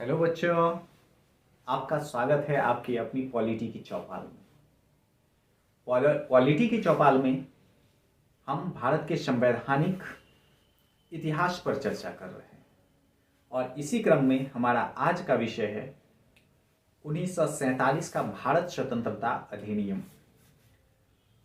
Hello बच्चों, आपका स्वागत है आपकी अपनी पॉलिटी की चौपाल में। पॉलिटी की चौपाल में हम भारत के संवैधानिक इतिहास पर चर्चा कर रहे हैं और इसी क्रम में हमारा आज का विषय है 1947 का भारत स्वतंत्रता अधिनियम।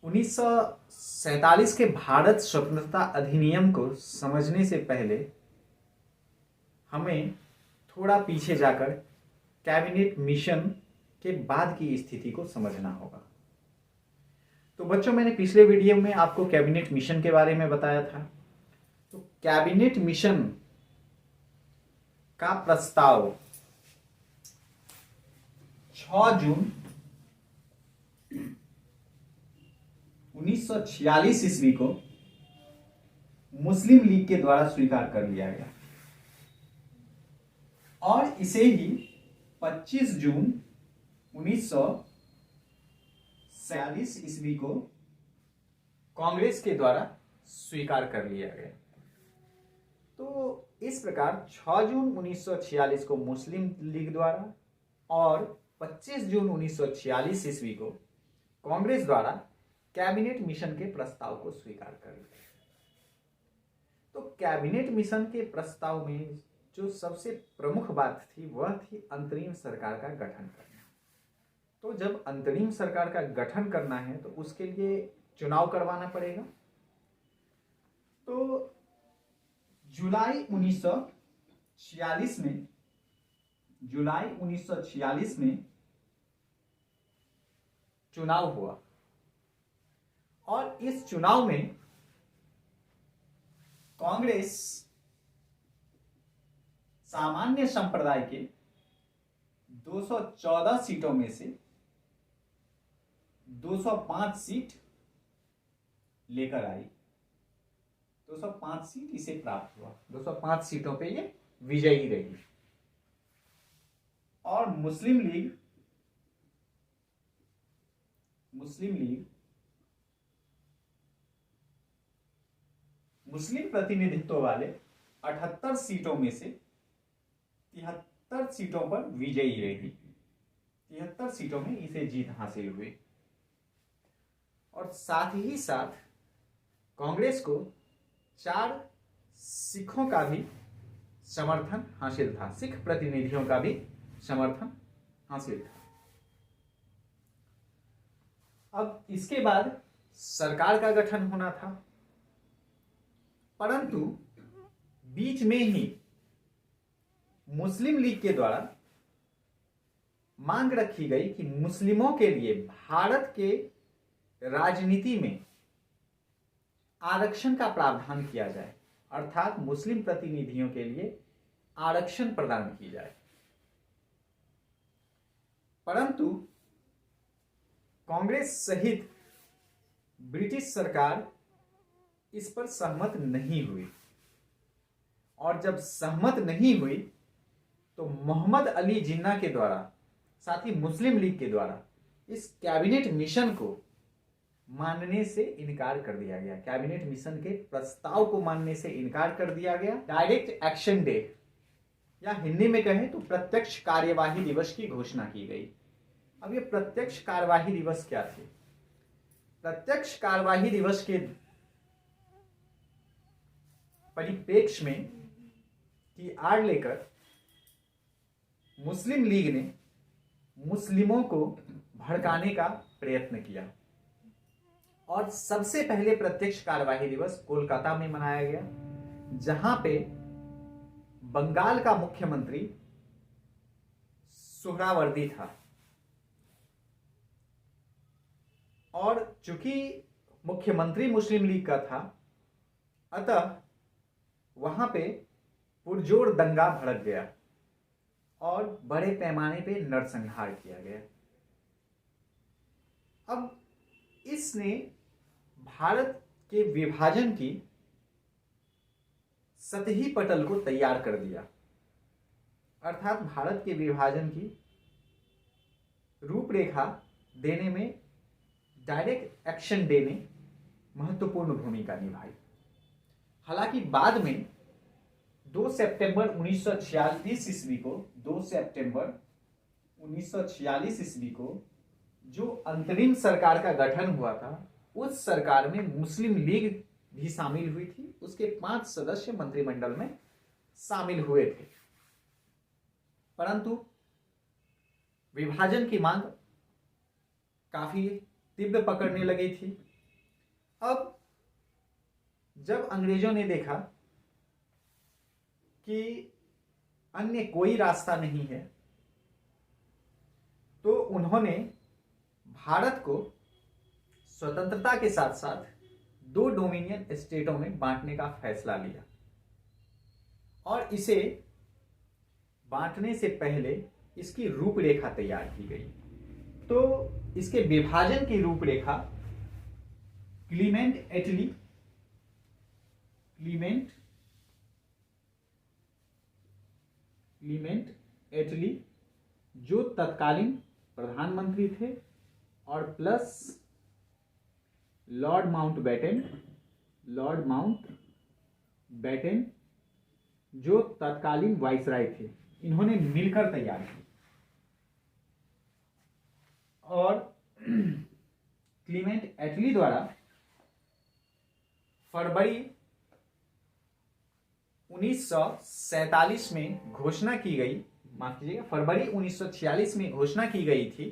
1947 के भारत स्वतंत्रता अधिनियम को समझने से पहले हमें थोड़ा पीछे जाकर कैबिनेट मिशन के बाद की स्थिति को समझना होगा। तो बच्चों, मैंने पिछले वीडियो में आपको कैबिनेट मिशन के बारे में बताया था। तो कैबिनेट मिशन का प्रस्ताव 6 जून 1946 ईस्वी को मुस्लिम लीग के द्वारा स्वीकार कर लिया गया और इसे ही 25 जून 1947 ईस्वी को कांग्रेस के द्वारा स्वीकार कर लिया गया। तो इस प्रकार 6 जून 1946 को मुस्लिम लीग द्वारा और 25 जून 1946 ईस्वी को कांग्रेस द्वारा कैबिनेट मिशन के प्रस्ताव को स्वीकार कर लिया। तो कैबिनेट मिशन के प्रस्ताव में जो सबसे प्रमुख बात थी वह थी अंतरिम सरकार का गठन करना। तो जब अंतरिम सरकार का गठन करना है तो उसके लिए चुनाव करवाना पड़ेगा। तो जुलाई 1946 में चुनाव हुआ और इस चुनाव में कांग्रेस सामान्य संप्रदाय के 214 सीटों में से 205 सीट लेकर आई। 205 सीट इसे प्राप्त हुआ। 205 सीटों पे ये विजयी रही। और मुस्लिम लीग मुस्लिम प्रतिनिधित्व वाले 78 सीटों में से 73 सीटों पर विजयी रही। 73 सीटों में इसे जीत हासिल हुई और साथ ही साथ कांग्रेस को 4 सिखों का भी समर्थन हासिल था। सिख प्रतिनिधियों का भी समर्थन हासिल था। अब इसके बाद सरकार का गठन होना था, परंतु बीच में ही मुस्लिम लीग के द्वारा मांग रखी गई कि मुस्लिमों के लिए भारत के राजनीति में आरक्षण का प्रावधान किया जाए, अर्थात मुस्लिम प्रतिनिधियों के लिए आरक्षण प्रदान की जाए। परंतु कांग्रेस सहित ब्रिटिश सरकार इस पर सहमत नहीं हुई और जब सहमत नहीं हुई तो मोहम्मद अली जिन्ना के द्वारा, साथ ही मुस्लिम लीग के द्वारा इस कैबिनेट मिशन को मानने से इनकार कर दिया गया। कैबिनेट मिशन के प्रस्ताव को मानने से इनकार कर दिया गया। डायरेक्ट एक्शन डे या हिंदी में कहें तो प्रत्यक्ष कार्यवाही दिवस की घोषणा की गई। अब ये प्रत्यक्ष कार्यवाही दिवस क्या थे? प्रत्यक्ष कार्यवाही दिवस के परिप्रेक्ष्य में की आड़ लेकर मुस्लिम लीग ने मुस्लिमों को भड़काने का प्रयत्न किया और सबसे पहले प्रत्यक्ष कार्यवाही दिवस कोलकाता में मनाया गया, जहां पे बंगाल का मुख्यमंत्री सुहरावर्दी था। और चूंकि मुख्यमंत्री मुस्लिम लीग का था, अतः वहां पे पुरजोर दंगा भड़क गया और बड़े पैमाने पे नरसंहार किया गया। अब इसने भारत के विभाजन की सतही पटल को तैयार कर दिया, अर्थात भारत के विभाजन की रूपरेखा देने में डायरेक्ट एक्शन डे ने महत्वपूर्ण भूमिका निभाई। हालांकि बाद में 2 सितंबर 1946 ईस्वी को 2 सितंबर 1946 ईस्वी को जो अंतरिम सरकार का गठन हुआ था, उस सरकार में मुस्लिम लीग भी शामिल हुई थी। उसके 5 सदस्य मंत्रिमंडल में शामिल हुए थे। परंतु विभाजन की मांग काफी तीव्र पकड़ने लगी थी। अब जब अंग्रेजों ने देखा कि अन्य कोई रास्ता नहीं है, तो उन्होंने भारत को स्वतंत्रता के साथ साथ 2 डोमिनियन स्टेटों में बांटने का फैसला लिया। और इसे बांटने से पहले इसकी रूपरेखा तैयार की गई। तो इसके विभाजन की रूपरेखा क्लीमेंट एटली जो तत्कालीन प्रधानमंत्री थे, और प्लस लॉर्ड माउंटबेटन जो तत्कालीन वाइसराय थे, इन्होंने मिलकर तैयार की। और क्लीमेंट एटली द्वारा फरवरी 1947 में घोषणा की गई, माफ कीजिएगा, फरवरी 1946 में घोषणा की गई थी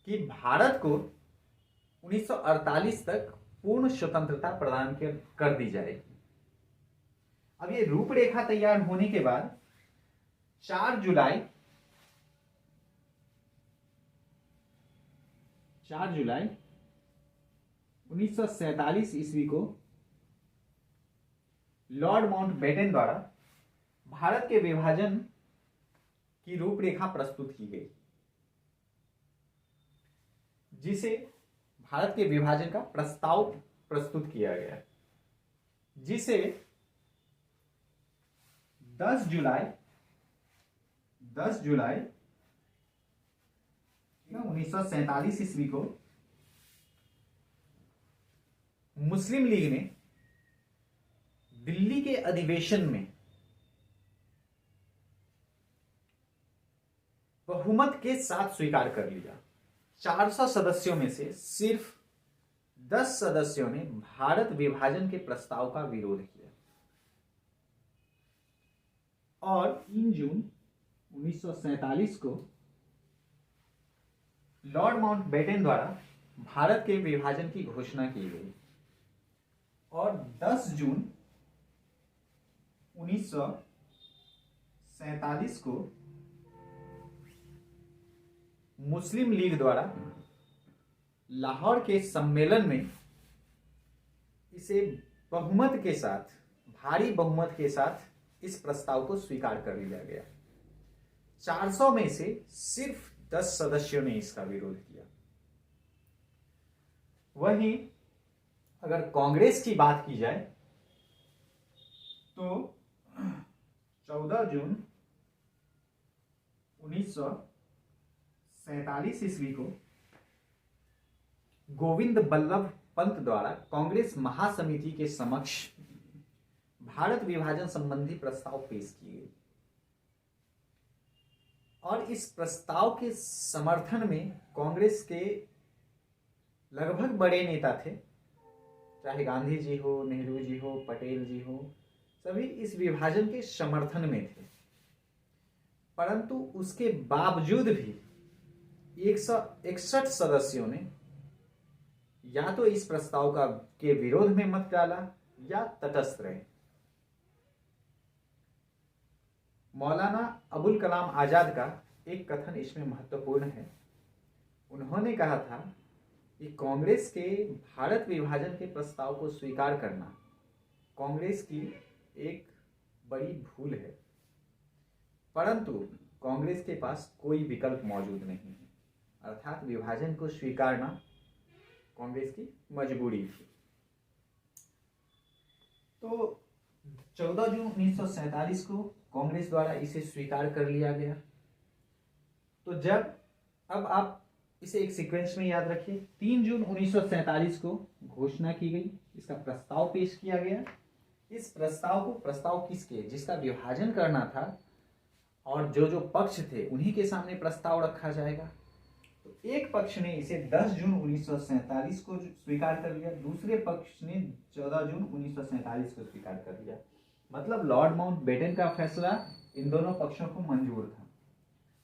कि भारत को 1948 तक पूर्ण स्वतंत्रता प्रदान कर दी जाएगी। अब ये रूपरेखा तैयार होने के बाद 4 जुलाई 1947 ईस्वी को लॉर्ड माउंटबेटन द्वारा भारत के विभाजन की रूपरेखा प्रस्तुत की गई, जिसे भारत के विभाजन का प्रस्ताव प्रस्तुत किया गया, जिसे 10 जुलाई 1947 ईस्वी को मुस्लिम लीग ने दिल्ली के अधिवेशन में बहुमत के साथ स्वीकार कर लिया। 400 सदस्यों में से सिर्फ 10 सदस्यों ने भारत विभाजन के प्रस्ताव का विरोध किया। और 3 जून 1947 को लॉर्ड माउंटबेटन द्वारा भारत के विभाजन की घोषणा की गई। और 10 जून 1947 को मुस्लिम लीग द्वारा लाहौर के सम्मेलन में इसे बहुमत के साथ, भारी बहुमत के साथ इस प्रस्ताव को स्वीकार कर लिया गया। 400 में से सिर्फ 10 सदस्यों ने इसका विरोध किया। वहीं अगर कांग्रेस की बात की जाए तो 14 जून 1947 ईस्वी को गोविंद बल्लभ पंत द्वारा कांग्रेस महासमिति के समक्ष भारत विभाजन संबंधी प्रस्ताव पेश की गई। और इस प्रस्ताव के समर्थन में कांग्रेस के लगभग बड़े नेता थे, चाहे गांधी जी हो, नेहरू जी हो, पटेल जी हो, सभी इस विभाजन के समर्थन में थे। परंतु उसके बावजूद भी 161 सदस्यों ने या तो इस प्रस्ताव के विरोध में मत डाला या तटस्थ रहे। मौलाना अबुल कलाम आजाद का एक कथन इसमें महत्वपूर्ण है। उन्होंने कहा था कि कांग्रेस के भारत विभाजन के प्रस्ताव को स्वीकार करना कांग्रेस की एक बड़ी भूल है, परंतु कांग्रेस के पास कोई विकल्प मौजूद नहीं है। अर्थात विभाजन को स्वीकारना कांग्रेस की मजबूरी थी। तो 14 जून 1947 को कांग्रेस द्वारा इसे स्वीकार कर लिया गया। तो जब अब आप इसे एक सीक्वेंस में याद रखिए, 3 जून 1947 को घोषणा की गई, इसका प्रस्ताव पेश किया गया। इस प्रस्ताव किसके, जिसका विभाजन करना था और जो जो पक्ष थे उन्हीं के सामने प्रस्ताव रखा जाएगा। तो एक पक्ष ने इसे 10 जून 1947 को स्वीकार कर लिया, दूसरे पक्ष ने 14 जून 1947 को स्वीकार कर लिया। मतलब लॉर्ड माउंटबेटन का फैसला इन दोनों पक्षों को मंजूर था,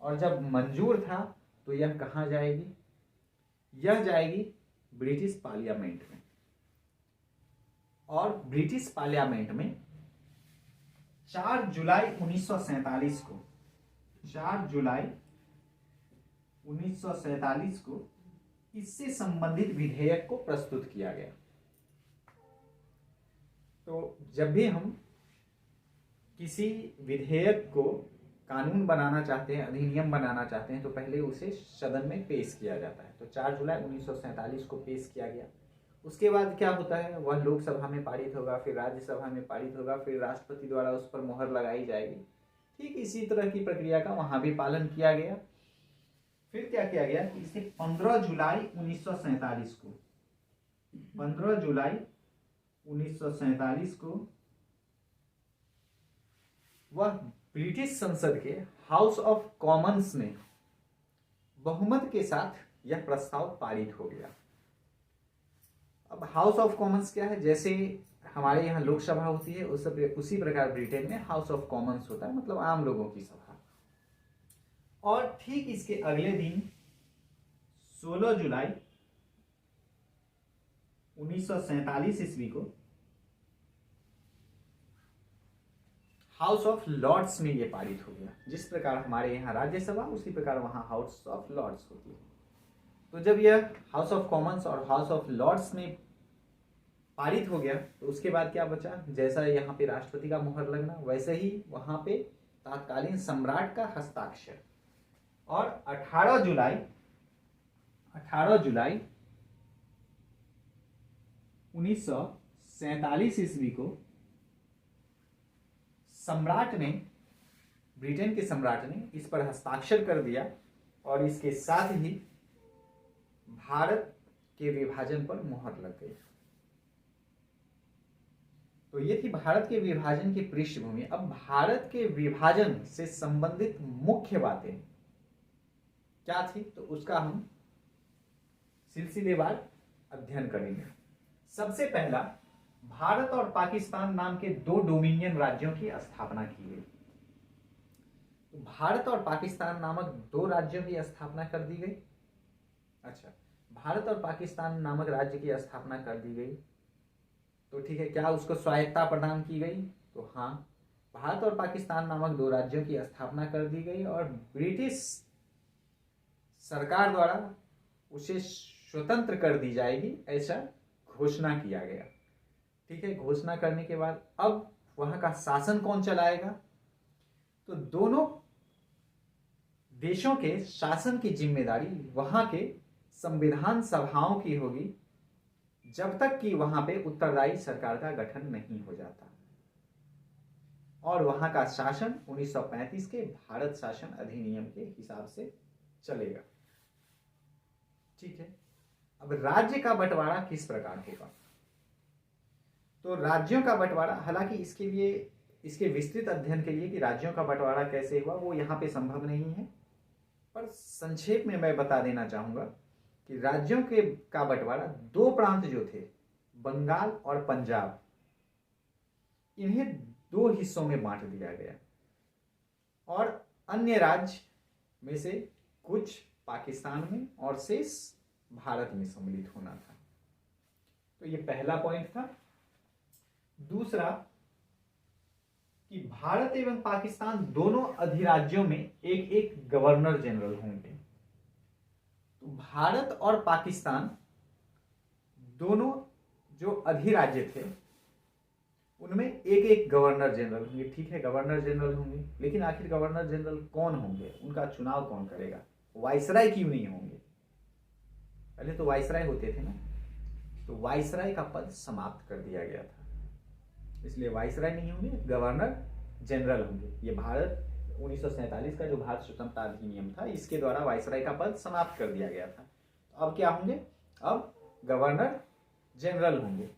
और जब मंजूर था तो यह कहाँ जाएगी, यह जाएगी ब्रिटिश पार्लियामेंट में। और ब्रिटिश पार्लियामेंट में 4 जुलाई 1947 को 4 जुलाई 1947 को इससे संबंधित विधेयक को प्रस्तुत किया गया। तो जब भी हम किसी विधेयक को कानून बनाना चाहते हैं, अधिनियम बनाना चाहते हैं, तो पहले उसे सदन में पेश किया जाता है। तो 4 जुलाई 1947 को पेश किया गया। उसके बाद क्या होता है, वह लोकसभा में पारित होगा, फिर राज्यसभा में पारित होगा, फिर राष्ट्रपति द्वारा उस पर मोहर लगाई जाएगी। ठीक इसी तरह की प्रक्रिया का वहां भी पालन किया गया। फिर क्या किया गया कि इसे 15 जुलाई 1947 को 15 जुलाई 1947 को वह ब्रिटिश संसद के हाउस ऑफ कॉमन्स में बहुमत के साथ यह प्रस्ताव पारित हो गया। अब हाउस ऑफ कॉमन्स क्या है, जैसे हमारे यहाँ लोकसभा होती है उसी प्रकार ब्रिटेन में हाउस ऑफ कॉमन्स होता है, मतलब आम लोगों की सभा। और ठीक इसके अगले दिन 16 जुलाई 1947 ईस्वी को हाउस ऑफ लॉर्ड्स में यह पारित हो गया। जिस प्रकार हमारे यहाँ राज्यसभा, उसी प्रकार वहां हाउस ऑफ लॉर्ड्स होती है। तो जब यह हाउस ऑफ कॉमन्स और हाउस ऑफ लॉर्ड्स में पारित हो गया, तो उसके बाद क्या बचा, जैसा यहाँ पे राष्ट्रपति का मुहर लगना, वैसे ही वहां पे तत्कालीन सम्राट का हस्ताक्षर। और 18 जुलाई 1947 ईस्वी को ब्रिटेन के सम्राट ने इस पर हस्ताक्षर कर दिया, और इसके साथ ही भारत के विभाजन पर मुहर लग गई। तो ये थी भारत के विभाजन की पृष्ठभूमि। अब भारत के विभाजन से संबंधित मुख्य बातें क्या थी, तो उसका हम सिलसिलेवार अध्ययन करेंगे। सबसे पहला, भारत और पाकिस्तान नाम के 2 डोमिनियन राज्यों की स्थापना की गई। तो भारत और पाकिस्तान नामक 2 राज्यों की स्थापना कर दी गई। अच्छा, भारत और पाकिस्तान नामक राज्य की स्थापना कर दी गई, तो ठीक है, क्या उसको स्वायत्तता प्रदान की गई, तो हाँ, भारत और पाकिस्तान नामक 2 राज्यों की स्थापना कर दी गई, और ब्रिटिश सरकार द्वारा उसे स्वतंत्र कर दी जाएगी, ऐसा घोषणा किया गया। ठीक है, घोषणा करने के बाद अब वहां का शासन कौन चलाएगा, तो दोनों देशों के शासन की जिम्मेदारी वहां के संविधान सभाओं की होगी, जब तक कि वहां पे उत्तरदायी सरकार का गठन नहीं हो जाता। और वहां का शासन 1935 के भारत शासन अधिनियम के हिसाब से चलेगा। ठीक है, अब राज्य का बंटवारा किस प्रकार होगा, तो राज्यों का बंटवारा, हालांकि इसके विस्तृत अध्ययन के लिए कि राज्यों का बंटवारा कैसे हुआ वो यहाँ पे संभव नहीं है, पर संक्षेप में मैं बता देना चाहूंगा कि राज्यों का बंटवारा 2 प्रांत जो थे, बंगाल और पंजाब, इन्हें 2 हिस्सों में बांट दिया गया, और अन्य राज्य में से कुछ पाकिस्तान में और शेष भारत में सम्मिलित होना था। तो ये पहला पॉइंट था। दूसरा कि भारत एवं पाकिस्तान दोनों अधिराज्यों में एक एक गवर्नर जनरल होंगे। तो भारत और पाकिस्तान दोनों जो अधिराज्य थे उनमें एक एक गवर्नर जनरल होंगे। ठीक है, गवर्नर जनरल होंगे, लेकिन आखिर गवर्नर जनरल कौन होंगे, उनका चुनाव कौन करेगा, वाइसराय क्यों नहीं होंगे। पहले तो वाइसराय होते थे ना, तो वाइसराय का पद समाप्त कर दिया गया था, इसलिए वाइसराय नहीं होंगे, गवर्नर जनरल होंगे। ये भारत 1947 का जो भारत स्वतंत्रता अधिनियम था, इसके द्वारा वाइसराय का पद समाप्त कर दिया गया था। तो अब क्या होंगे, अब गवर्नर जनरल होंगे,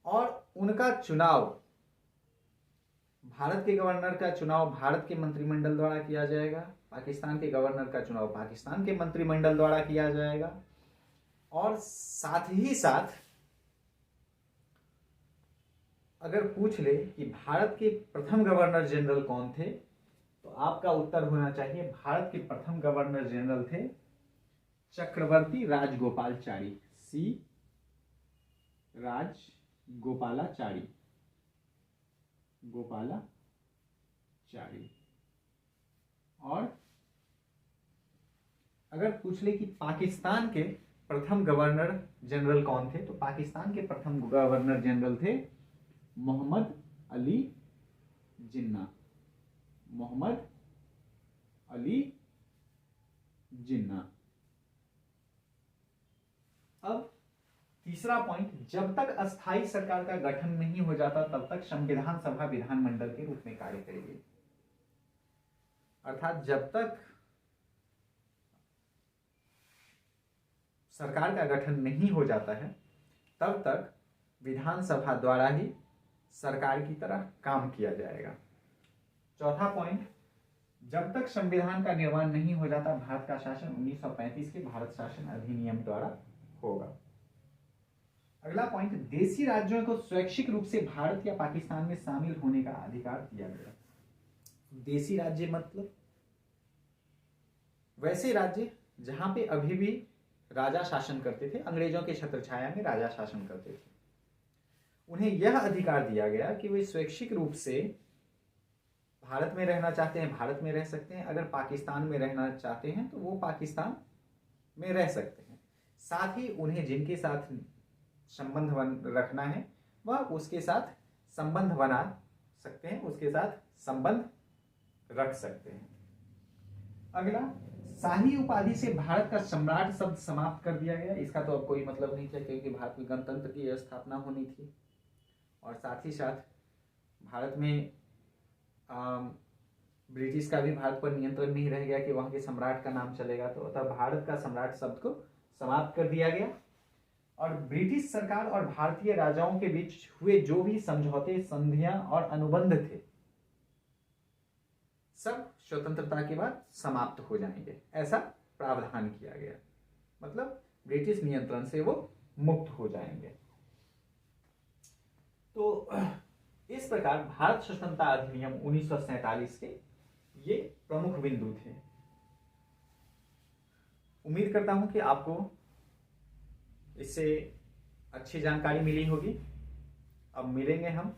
और उनका चुनाव भारत के गवर्नर का चुनाव भारत के मंत्रिमंडल द्वारा किया जाएगा, पाकिस्तान के गवर्नर का चुनाव पाकिस्तान के मंत्रिमंडल द्वारा किया जाएगा। और साथ ही साथ अगर पूछ ले कि भारत के प्रथम गवर्नर जनरल कौन थे, तो आपका उत्तर होना चाहिए भारत के प्रथम गवर्नर जनरल थे चक्रवर्ती राजगोपालाचारी, सी राजगोपालाचारी, गोपालाचारी। और अगर पूछ ले कि पाकिस्तान के प्रथम गवर्नर जनरल कौन थे, तो पाकिस्तान के प्रथम गवर्नर जनरल थे मोहम्मद अली जिन्ना, मोहम्मद अली जिन्ना। अब तीसरा पॉइंट, जब तक अस्थायी सरकार का गठन नहीं हो जाता तब तक संविधान सभा विधानमंडल के रूप में कार्य करेगी। अर्थात जब तक सरकार का गठन नहीं हो जाता है तब तक विधानसभा द्वारा ही सरकार की तरह काम किया जाएगा। चौथा पॉइंट, जब तक संविधान का निर्माण नहीं हो जाता भारत का शासन 1935 के भारत शासन अधिनियम द्वारा होगा। अगला पॉइंट, देशी राज्यों को स्वैच्छिक रूप से भारत या पाकिस्तान में शामिल होने का अधिकार दिया गया। देशी राज्य मतलब वैसे राज्य जहां पे अभी भी राजा शासन करते थे, अंग्रेजों के छत्रछाया में राजा शासन करते थे, उन्हें यह अधिकार दिया गया कि वे स्वैच्छिक रूप से भारत में रहना चाहते हैं भारत में रह सकते हैं, अगर पाकिस्तान में रहना चाहते हैं तो वो पाकिस्तान में रह सकते हैं। साथ ही उन्हें जिनके साथ संबंध रखना है वह उसके साथ संबंध बना सकते हैं, उसके साथ संबंध रख सकते हैं। अगला, शाही उपाधि से भारत का सम्राट शब्द समाप्त कर दिया गया। इसका तो अब कोई मतलब नहीं था क्योंकि भारत में गणतंत्र की स्थापना होनी थी, और साथ ही साथ भारत में ब्रिटिश का भी भारत पर नियंत्रण नहीं रह गया कि वहां के सम्राट का नाम चलेगा, तो अतः भारत का सम्राट शब्द को समाप्त कर दिया गया। और ब्रिटिश सरकार और भारतीय राजाओं के बीच हुए जो भी समझौते, संधियां और अनुबंध थे, सब स्वतंत्रता के बाद समाप्त हो जाएंगे, ऐसा प्रावधान किया गया। मतलब ब्रिटिश नियंत्रण से वो मुक्त हो जाएंगे। तो इस प्रकार भारत स्वतंत्रता अधिनियम 1947 के ये प्रमुख बिंदु थे। उम्मीद करता हूं कि आपको इससे अच्छी जानकारी मिली होगी। अब मिलेंगे हम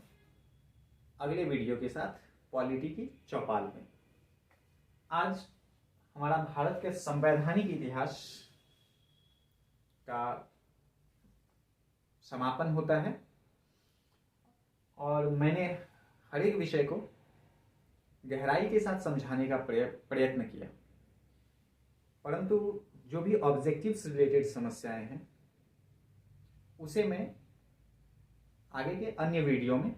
अगले वीडियो के साथ पॉलिटी की चौपाल में। आज हमारा भारत के संवैधानिक इतिहास का समापन होता है, और मैंने हर एक विषय को गहराई के साथ समझाने का प्रयत्न किया, परंतु जो भी ऑब्जेक्टिव्स रिलेटेड समस्याएं हैं उसे मैं आगे के अन्य वीडियो में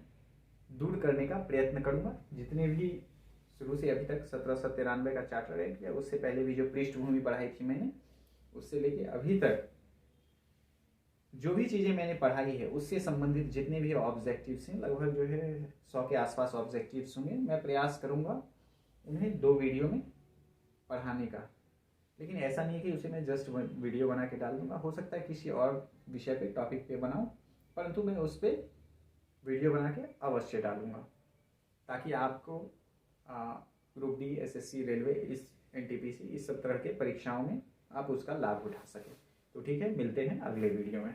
दूर करने का प्रयत्न करूंगा। जितने भी शुरू से अभी तक 1793 का चार्टर एक्ट या उससे पहले भी जो पृष्ठभूमि पढ़ाई थी मैंने, उससे लेके अभी तक जो भी चीज़ें मैंने पढ़ाई है उससे संबंधित जितने भी ऑब्जेक्टिव्स हैं, लगभग जो है 100 के आसपास ऑब्जेक्टिव्स होंगे, मैं प्रयास करूंगा उन्हें 2 वीडियो में पढ़ाने का। लेकिन ऐसा नहीं है कि उसे मैं जस्ट वीडियो बना के डाल दूंगा, हो सकता है किसी और विषय पे, टॉपिक पे बनाऊं, परंतु मैं उस पर वीडियो बना के अवश्य डालूंगा ताकि आपको ग्रुप डी, एसएससी, रेलवे, इस एनटीपीसी, इस सब तरह के परीक्षाओं में आप उसका लाभ उठा सकें। तो ठीक है, मिलते हैं अगले वीडियो में।